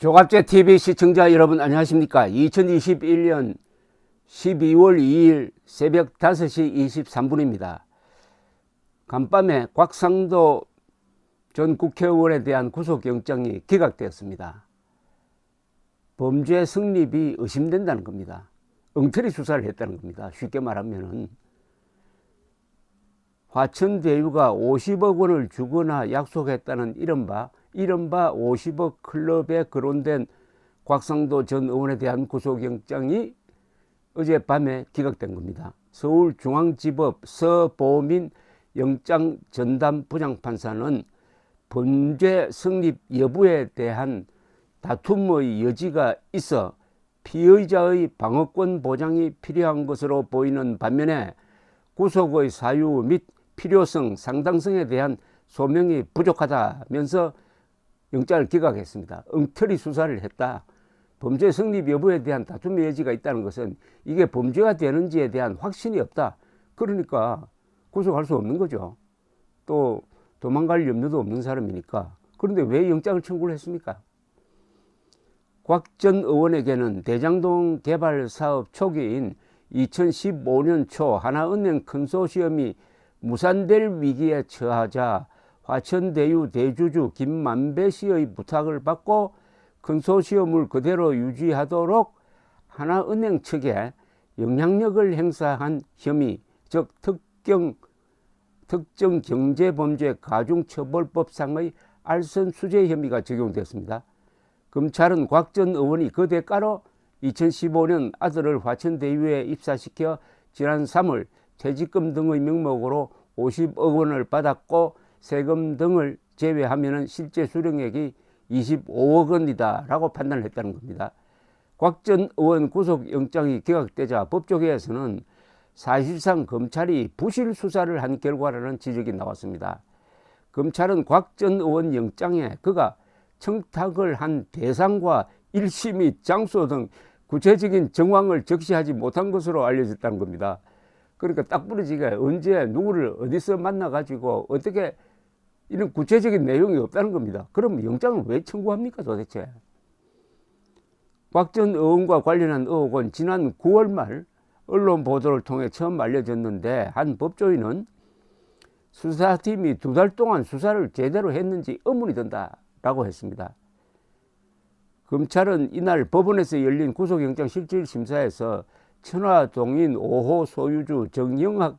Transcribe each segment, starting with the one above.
조갑제 TV 시청자 여러분 안녕하십니까? 2021년 12월 2일 새벽 5시 23분입니다. 간밤에 곽상도 전 국회의원에 대한 구속영장이 기각되었습니다. 범죄 성립이 의심된다는 겁니다. 엉터리 수사를 했다는 겁니다. 쉽게 말하면은 화천대유가 50억 원을 주거나 약속했다는 이른바 50억 클럽에 거론된 곽상도 전 의원에 대한 구속영장이 어젯밤에 기각된 겁니다. 서울중앙지법 서보민 영장 전담 부장판사는 범죄 성립 여부에 대한 다툼의 여지가 있어 피의자의 방어권 보장이 필요한 것으로 보이는 반면에 구속의 사유 및 필요성, 상당성에 대한 소명이 부족하다면서 영장을 기각했습니다. 엉터리 수사를 했다. 범죄 성립 여부에 대한 다툼의 여지가 있다는 것은 이게 범죄가 되는지에 대한 확신이 없다. 그러니까 구속할 수 없는 거죠. 또 도망갈 염려도 없는 사람이니까. 그런데 왜 영장을 청구를 했습니까? 곽 전 의원에게는 대장동 개발 사업 초기인 2015년 초 하나은행 컨소시엄이 무산될 위기에 처하자 화천대유 대주주 김만배 씨의 부탁을 받고 컨소시엄을 그대로 유지하도록 하나은행 측에 영향력을 행사한 혐의, 즉 특정 경제범죄 가중처벌법상의 알선수재 혐의가 적용됐습니다. 검찰은 곽 전 의원이 그 대가로 2015년 아들을 화천대유에 입사시켜 지난 3월 퇴직금 등의 명목으로 50억 원을 받았고 세금 등을 제외하면 실제 수령액이 25억 원이다 라고 판단을 했다는 겁니다. 곽 전 의원 구속영장이 기각되자 법조계에서는 사실상 검찰이 부실 수사를 한 결과라는 지적이 나왔습니다. 검찰은 곽 전 의원 영장에 그가 청탁을 한 대상과 일시 및 장소 등 구체적인 정황을 적시하지 못한 것으로 알려졌다는 겁니다. 그러니까 딱 부러지게 언제 누구를 어디서 만나가지고 어떻게 이런 구체적인 내용이 없다는 겁니다. 그럼 영장을 왜 청구합니까 도대체? 곽 전 의원과 관련한 의혹은 지난 9월 말 언론 보도를 통해 처음 알려졌는데 한 법조인은 수사팀이 2달 동안 수사를 제대로 했는지 의문이 든다라고 했습니다. 검찰은 이날 법원에서 열린 구속영장 실질 심사에서 천화동인 5호 소유주 정영학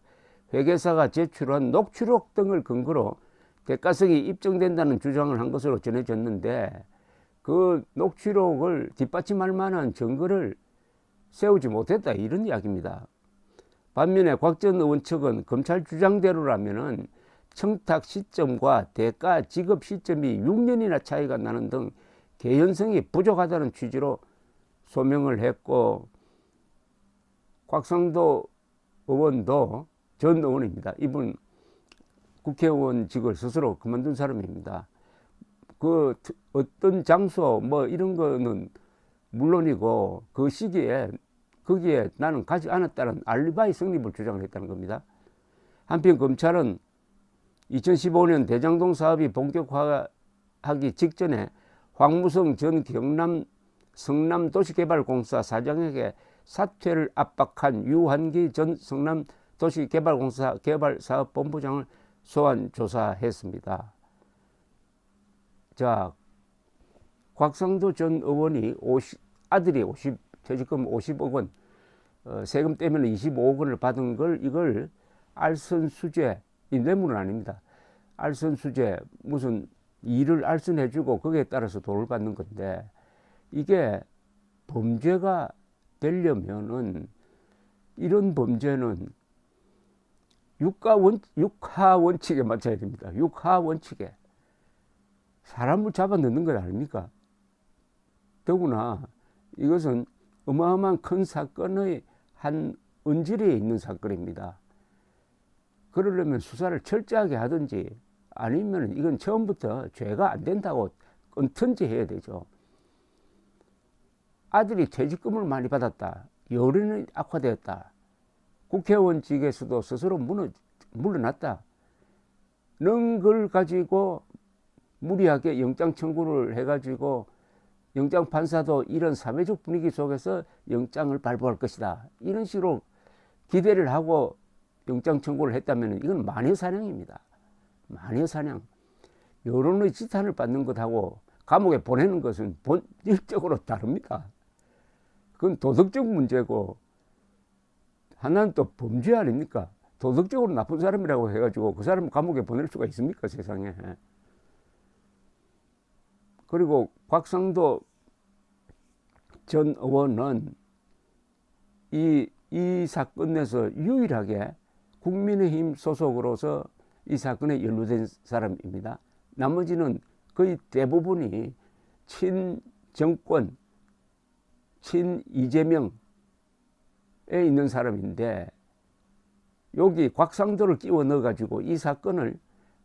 회계사가 제출한 녹취록 등을 근거로 대가성이 입증된다는 주장을 한 것으로 전해졌는데 그 녹취록을 뒷받침할 만한 증거를 세우지 못했다 이런 이야기입니다. 반면에 곽 전 의원 측은 검찰 주장대로라면 청탁 시점과 대가 지급 시점이 6년이나 차이가 나는 등 개연성이 부족하다는 취지로 소명을 했고 곽상도 의원도 전 의원입니다. 이분 국회의원직을 스스로 그만둔 사람입니다. 그 어떤 장소 뭐 이런 거는 물론이고 그 시기에 거기에 나는 가지 않았다는 알리바이 성립을 주장을 했다는 겁니다. 한편 검찰은 2015년 대장동 사업이 본격화하기 직전에 황무성 전 경남 성남도시개발공사 사장에게 사퇴를 압박한 유한기 전 성남도시개발공사 개발사업본부장을 소환 조사했습니다. 자, 곽상도 전 의원이 아들이 퇴직금 50억 원, 세금 떼면 25억 원을 받은 걸 이걸 알선수재, 이 뇌물은 아닙니다. 알선수재, 무슨 일을 알선해주고 거기에 따라서 돈을 받는 건데 이게 범죄가 되려면은 이런 범죄는 육하 원칙에 맞춰야 됩니다. 육하 원칙에 사람을 잡아 넣는 것 아닙니까? 더구나 이것은 어마어마한 큰 사건의 한 언저리에 있는 사건입니다. 그러려면 수사를 철저하게 하든지 아니면 이건 처음부터 죄가 안 된다고 끊든지 해야 되죠. 아들이 퇴직금을 많이 받았다. 여론이 악화되었다. 국회의원직에서도 스스로 물러났다. 는 걸 가지고 무리하게 영장 청구를 해가지고 영장판사도 이런 사회적 분위기 속에서 영장을 발부할 것이다. 이런 식으로 기대를 하고 영장 청구를 했다면 이건 마녀사냥입니다. 마녀사냥. 여론의 지탄을 받는 것하고 감옥에 보내는 것은 본질적으로 다릅니다. 그건 도덕적 문제고 하나는 또 범죄 아닙니까? 도덕적으로 나쁜 사람이라고 해가지고 그 사람 감옥에 보낼 수가 있습니까, 세상에. 그리고 곽상도 전 의원은 이 사건에서 유일하게 국민의힘 소속으로서 이 사건에 연루된 사람입니다. 나머지는 거의 대부분이 친정권, 친이재명에 있는 사람인데 여기 곽상도를 끼워 넣어가지고 이 사건을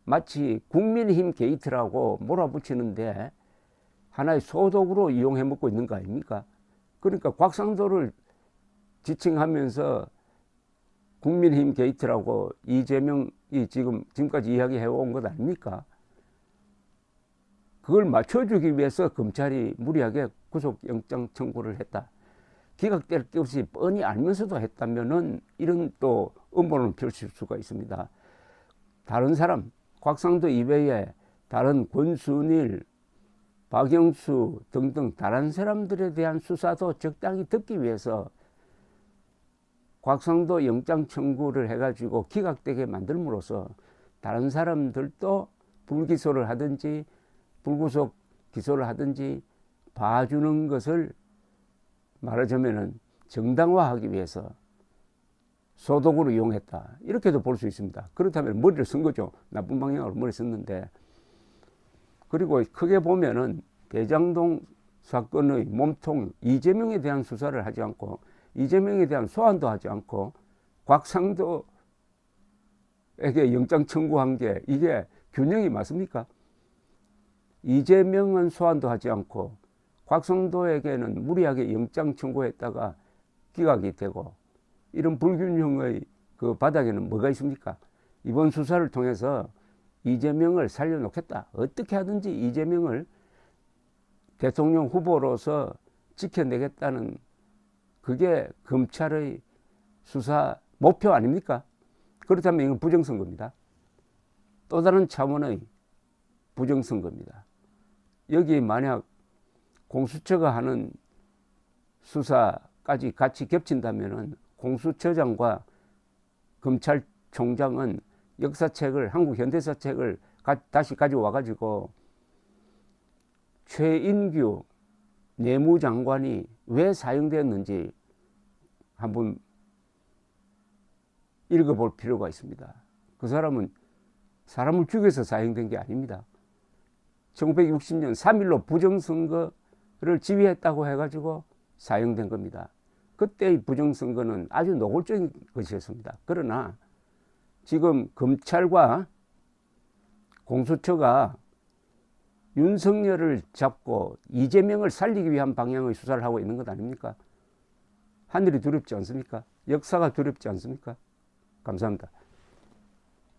마치 국민의힘 게이트라고 몰아붙이는데 하나의 소독으로 이용해 먹고 있는 거 아닙니까? 그러니까 곽상도를 지칭하면서 국민의힘 게이트라고 이재명이 지금까지 이야기해 온 것 아닙니까? 그걸 맞춰주기 위해서 검찰이 무리하게 구속영장 청구를 했다. 기각될 게 없이 뻔히 알면서도 했다면은 이런 또 음모론을 펼칠 수가 있습니다. 다른 사람, 곽상도 이외에 다른 권순일, 박영수 등등 다른 사람들에 대한 수사도 적당히 듣기 위해서 곽상도 영장 청구를 해가지고 기각되게 만들므로써 다른 사람들도 불기소를 하든지 불구속 기소를 하든지 봐주는 것을 말하자면은 정당화하기 위해서 소독으로 이용했다. 이렇게도 볼 수 있습니다. 그렇다면 머리를 쓴 거죠. 나쁜 방향으로 머리 썼는데. 그리고 크게 보면은 대장동 사건의 몸통 이재명에 대한 수사를 하지 않고 이재명에 대한 소환도 하지 않고 곽상도에게 영장 청구한 게 이게 균형이 맞습니까? 이재명은 소환도 하지 않고 곽상도에게는 무리하게 영장 청구했다가 기각이 되고 이런 불균형의 그 바닥에는 뭐가 있습니까? 이번 수사를 통해서 이재명을 살려놓겠다. 어떻게 하든지 이재명을 대통령 후보로서 지켜내겠다는 그게 검찰의 수사 목표 아닙니까? 그렇다면 이건 부정선거입니다. 또 다른 차원의 부정선거입니다. 여기 만약 공수처가 하는 수사까지 같이 겹친다면은 공수처장과 검찰총장은 역사책을 한국 현대사책을 다시 가져와 가지고 최인규 내무장관이 왜 사형되었는지 한번 읽어볼 필요가 있습니다. 그 사람은 사람을 죽여서 사형된 게 아닙니다. 1960년 3.15 부정선거를 지휘했다고 해가지고 사형된 겁니다. 그때의 부정선거는 아주 노골적인 것이었습니다. 그러나 지금 검찰과 공수처가 윤석열을 잡고 이재명을 살리기 위한 방향의 수사를 하고 있는 것 아닙니까? 하늘이 두렵지 않습니까? 역사가 두렵지 않습니까? 감사합니다.